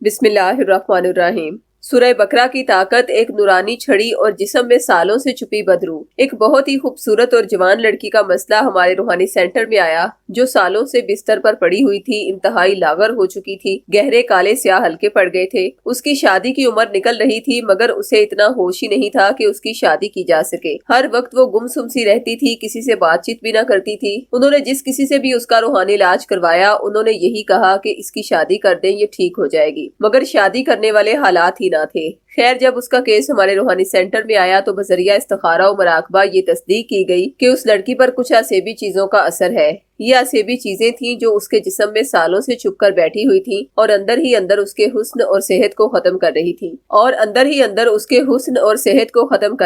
बिस्मिल्लाहिर्रहमानिर्रहीम। सूरह बकरा की ताकत एक नूरानी छड़ी और जिस्म में सालों से छुपी बदरू। एक बहुत ही खूबसूरत और जवान लड़की का मसला हमारे रूहानी सेंटर में आया, जो सालों से बिस्तर पर पड़ी हुई थी, इंतहाई लागर हो चुकी थी, गहरे काले स्याह हल्के पड़ गए थे। उसकी शादी की उम्र निकल रही थी, मगर उसे इतना होश ही नहीं था कि उसकी शादी की जा सके। हर वक्त वो गुमसुम सी रहती थी, किसी से बातचीत भी न करती थी। उन्होंने जिस किसी से भी उसका रूहानी इलाज करवाया, उन्होंने यही कहा कि इसकी शादी कर दें, ये ठीक हो जाएगी, मगर शादी करने वाले हालात ही ना थे। खैर, जब उसका केस हमारे रूहानी सेंटर में आया तो बजरिया इस्तिखारा और मुराकबा ये तस्दीक की गई कि उस लड़की पर कुछ असेबी चीजों का असर है। ये असेबी चीजें थीं जो उसके जिस्म में सालों से छुप कर बैठी हुई थीं और अंदर ही अंदर उसके हुस्न और सेहत को खत्म कर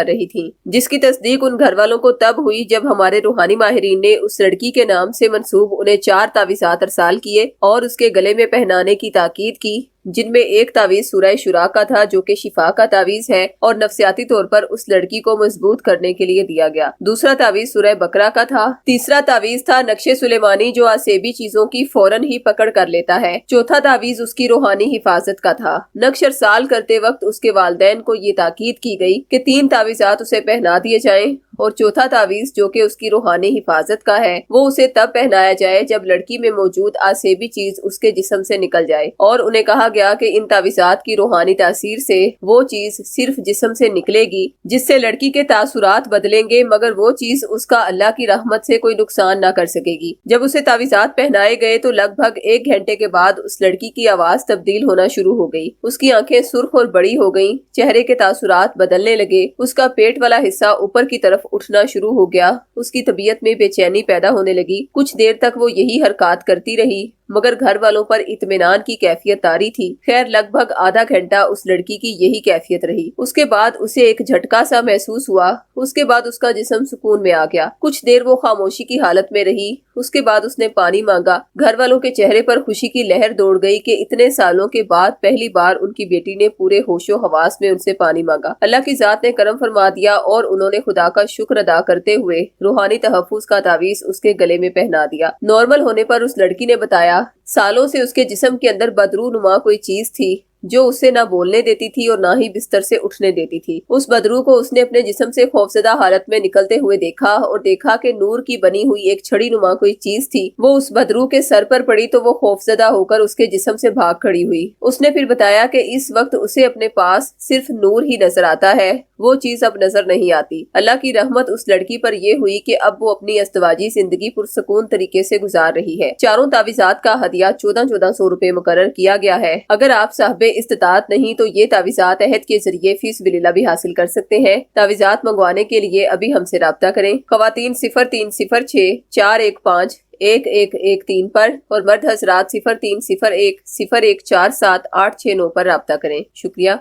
रही थीं, जिसकी तस्दीक उन घर वालों को तब हुई जब हमारे रूहानी माहिरीन ने उस लड़की के नाम से मंसूब उन्हें 4 तावीज़ात अरसाल किए और उसके गले में पहनाने की ताकीद की, जिनमें एक तावीज़ सूरह शुरा का था, जो कि शिफा का तावीज़ है और नफ्सियाती तौर पर उस लड़की को मजबूत करने के लिए दिया गया। दूसरा तावीज़ सूरह बकरा का था। तीसरा तावीज़ था नक्शे सुलेमानी, जो असेबी चीजों की फौरन ही पकड़ कर लेता है। चौथा तावीज़ उसकी रूहानी हिफाजत का था। नक्श अरसाल करते वक्त उसके वालिदैन को ये ताकीद की गई कि 3 तावीज़ात उसे पहना दिए जाएं और चौथा तावीज़, जो कि उसकी रूहानी हिफाजत का है, वो उसे तब पहनाया जाए जब लड़की में मौजूद आसेबी चीज उसके जिस्म से निकल जाए। और उन्हें कहा गया कि इन तावीज़ात की रूहानी तासीर से वो चीज सिर्फ जिस्म से निकलेगी, जिससे लड़की के तासुरात बदलेंगे, मगर वो चीज उसका अल्लाह की रहमत से कोई नुकसान न कर सकेगी। जब उसे तावीज़ात पहनाए गए तो लगभग 1 घंटे के बाद उस लड़की की आवाज तब्दील होना शुरू हो गई। उसकी आंखें सुर्ख और बड़ी हो गईं, चेहरे के तासुरात बदलने लगे, उसका पेट वाला हिस्सा ऊपर की तरफ उठना शुरू हो गया, उसकी तबीयत में बेचैनी पैदा होने लगी। कुछ देर तक वो यही हरकत करती रही, मगर घर वालों पर इत्मीनान की कैफियत तारी थी। खैर, लगभग आधा घंटा उस लड़की की यही कैफियत रही। उसके बाद उसे एक झटका सा महसूस हुआ। उसके बाद उसका जिस्म सुकून में आ गया। कुछ देर वो खामोशी की हालत में रही। उसके बाद उसने पानी मांगा। घर वालों के चेहरे पर खुशी की लहर दौड़ गई कि इतने सालों के बाद पहली बार उनकी बेटी ने पूरे होशो हवास में उनसे पानी मांगा। अल्लाह की जात ने करम फरमा दिया और उन्होंने खुदा का शुक्र अदा करते हुए रूहानी तहफ्फुज का तावीज़ उसके गले में पहना दिया। नॉर्मल होने पर उस लड़की ने बताया, सालों से उसके जिस्म के अंदर बदरू नुमा कोई चीज थी जो उसे ना बोलने देती थी और ना ही बिस्तर से उठने देती थी। उस बदरू को उसने अपने जिस्म से खौफजदा हालत में निकलते हुए देखा और देखा कि नूर की बनी हुई एक छड़ी नुमा कोई चीज थी। वो उस बदरू के सर पर पड़ी तो वो खौफजदा होकर उसके जिस्म से भाग खड़ी हुई। उसने फिर बताया कि इस वक्त उसे अपने पास सिर्फ नूर ही नजर आता है, वो चीज अब नजर नहीं आती। अल्लाह की रहमत उस लड़की पर यह हुई कि अब वो अपनी अस्तवाजी जिंदगी पुरसकून तरीके से गुजार रही है। चारों तावीज़ात का हदिया 1400 रुपए मुकर्रर किया गया है। अगर आप साहबे इस्तिताअत नहीं तो ये तावीज़ात अहद के जरिए फीसबिलिल्लाह भी हासिल कर सकते हैं। तावीज़ात मंगवाने के लिए अभी हमसे राब्ता करें। ख़वातीन 0306 415 1113 पर और मर्द हजरात 0301 0147 869 पर राब्ता करें। शुक्रिया।